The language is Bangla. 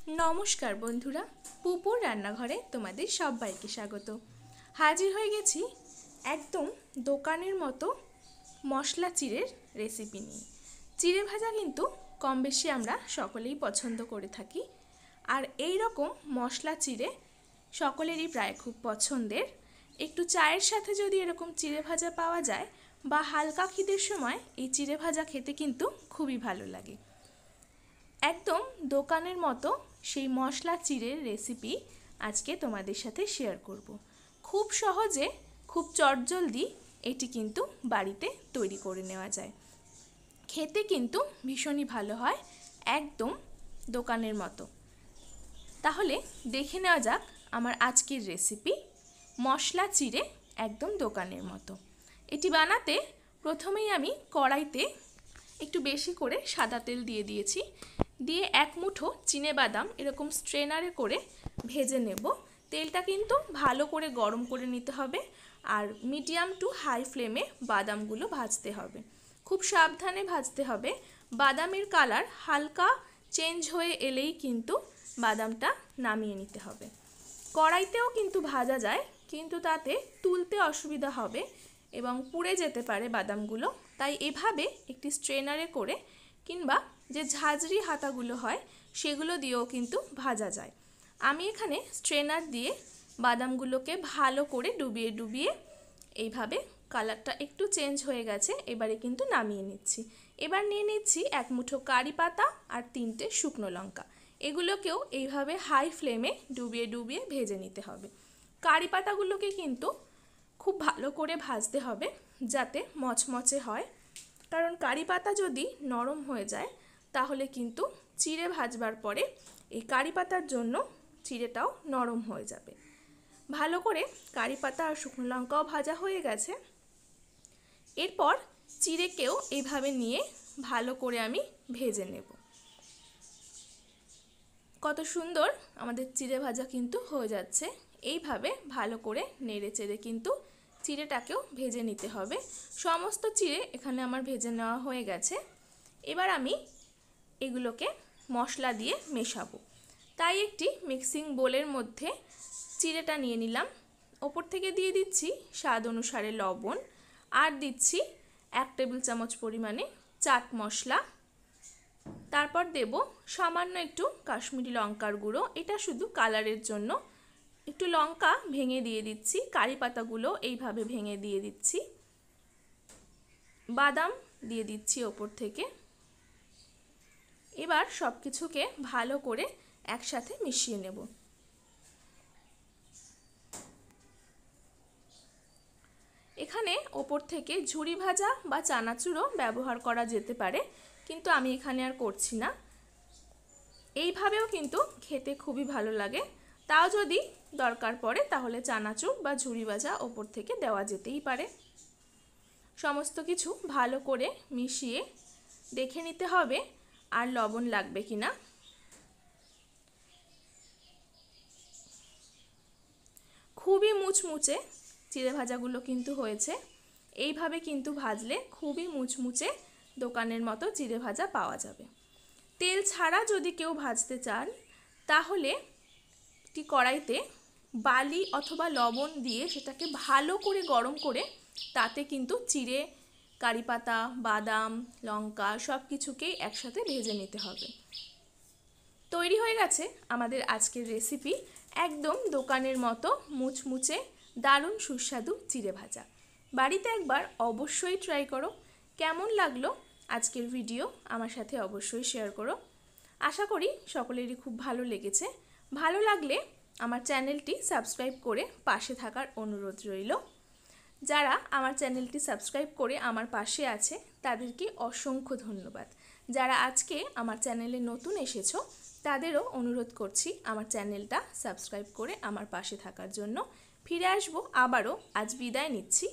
নমস্কার বন্ধুরা, পুপুর রান্নাঘরে তোমাদের সবাইকে স্বাগত। হাজির হয়ে গেছি একদম দোকানের মতো মশলা চিড়ের রেসিপি নিয়ে। চিড়ে ভাজা কিন্তু কম বেশি আমরা সকলেই পছন্দ করে থাকি, আর এই রকম মশলা চিড়ে সকলেরই প্রায় খুব পছন্দের। একটু চায়ের সাথে যদি এরকম চিড়ে ভাজা পাওয়া যায় বা হালকা খিদের সময় এই চিড়ে ভাজা খেতে কিন্তু খুবই ভালো লাগে। একদম দোকানের মতো সেই মশলা চিড়ের রেসিপি আজকে তোমাদের সাথে শেয়ার করব। খুব সহজে, খুব চটজলদি এটি কিন্তু বাড়িতে তৈরি করে নেওয়া যায়। খেতে কিন্তু ভীষণই ভালো হয়, একদম দোকানের মতো। তাহলে দেখে নেওয়া যাক আমার আজকের রেসিপি মশলা চিড়ে একদম দোকানের মতো। এটি বানাতে প্রথমেই আমি কড়াইতে একটু বেশি করে সাদা তেল দিয়ে দিয়েছি। দিয়ে এক মুঠো চিনেবাদাম এরকম স্ট্রেনারে করে ভেজে নেব। তেলটা কিন্তু ভালো করে গরম করে নিতে হবে, আর মিডিয়াম টু হাই ফ্লেমে বাদামগুলো ভাজতে হবে। খুব সাবধানে ভাজতে হবে। বাদামের কালার হালকা চেঞ্জ হয়ে এলেই কিন্তু বাদামটা নামিয়ে নিতে হবে। কড়াইতেও কিন্তু ভাজা যায়, কিন্তু তাতে তুলতে অসুবিধা হবে এবং পুড়ে যেতে পারে বাদামগুলো। তাই এভাবে একটি স্ট্রেনারে করে কিংবা যে ঝাঁঝরি হাতাগুলো হয় সেগুলো দিয়েও কিন্তু ভাজা যায়। আমি এখানে স্ট্রেনার দিয়ে বাদামগুলোকে ভালো করে ডুবিয়ে ডুবিয়ে এইভাবে কালারটা একটু চেঞ্জ হয়ে গেছে, এবারে কিন্তু নামিয়ে নিচ্ছি। এবার নিয়ে নিচ্ছি এক মুঠো কারি পাতা আর 3টে শুকনো লঙ্কা। এগুলোকেও এইভাবে হাই ফ্লেমে ডুবিয়ে ডুবিয়ে ভেজে নিতে হবে। কারি পাতাগুলোকে কিন্তু খুব ভালো করে ভাজতে হবে যাতে মচমচে হয়, কারণ কারি পাতা যদি নরম হয়ে যায় তাহলে কিন্তু চিড়ে ভাজবার পরে এই কারি পাতার জন্য চিড়েটাও নরম হয়ে যাবে। ভালো করে কারি পাতা আর শুকনো লঙ্কাও ভাজা হয়ে গেছে। এরপর চিড়েকেও এইভাবে নিয়ে ভালো করে আমি ভেজে নেব। কত সুন্দর আমাদের চিড়ে ভাজা কিন্তু হয়ে যাচ্ছে। এইভাবে ভালো করে নেড়ে চেড়ে কিন্তু চিড়েটাকেও ভেজে নিতে হবে। সমস্ত চিড়ে এখানে আমার ভেজে নেওয়া হয়ে গেছে। এবার আমি এগুলোকে মশলা দিয়ে মেশাবো। তাই একটি মিক্সিং বোলের মধ্যে চিড়েটা নিয়ে নিলাম। ওপর থেকে দিয়ে দিচ্ছি স্বাদ অনুসারে লবণ, আর দিচ্ছি 1 টেবিল চামচ পরিমাণে চাট মশলা। তারপর দেব সামান্য একটু কাশ্মীরি লঙ্কার গুঁড়ো, এটা শুধু কালারের জন্য। একটু লঙ্কা ভেঙে দিয়ে দিচ্ছি, কারি পাতাগুলো এইভাবে ভেঙে দিয়ে দিচ্ছি। বাদাম দিয়ে দিচ্ছি ওপর থেকে। এবার সব কিছুকে ভালো করে একসাথে মিশিয়ে নেব। এখানে ওপর থেকে ঝুরি ভাজা বা চানাচুরও ব্যবহার করা যেতে পারে, কিন্তু আমি এখানে আর করছি না। এইভাবেও কিন্তু খেতে খুবই ভালো লাগে। তাও যদি দরকার পড়ে তাহলে চানাচুর বা ঝুরি ভাজা ওপর থেকে দেওয়া যেতেই পারে। সমস্ত কিছু ভালো করে মিশিয়ে দেখে নিতে হবে আর লবণ লাগবে কিনা। খুবই মুচমুচে চিড়ে ভাজাগুলো কিন্তু হয়েছে। এইভাবে কিন্তু ভাজলে খুবই মুচমুচে দোকানের মতো চিড়ে ভাজা পাওয়া যাবে। তেল ছাড়া যদি কেউ ভাজতে চান তাহলে একটি কড়াইতে বালি অথবা লবণ দিয়ে সেটাকে ভালো করে গরম করে তাতে কিন্তু চিড়ে, কারি পাতা, বাদাম, লঙ্কা সব কিছুকেই একসাথে ভেজে নিতে হবে। তৈরি হয়ে গেছে আমাদের আজকের রেসিপি একদম দোকানের মতো মুচমুচে দারুণ সুস্বাদু চিড়ে ভাজা। বাড়িতে একবার অবশ্যই ট্রাই করো। কেমন লাগলো আজকের ভিডিও আমার সাথে অবশ্যই শেয়ার করো। আশা করি সকলেরই খুব ভালো লেগেছে। ভালো লাগলে আমার চ্যানেলটি সাবস্ক্রাইব করে পাশে থাকার অনুরোধ রইল। যারা আমার চ্যানেলটি সাবস্ক্রাইব করে আমার পাশে আছে তাদেরকে অসংখ্য ধন্যবাদ। যারা আজকে আমার চ্যানেলে নতুন এসেছো তাদেরও অনুরোধ করছি আমার চ্যানেলটা সাবস্ক্রাইব করে আমার পাশে থাকার জন্য। ফিরে আসবো আবারও। আজ বিদায় নিচ্ছি।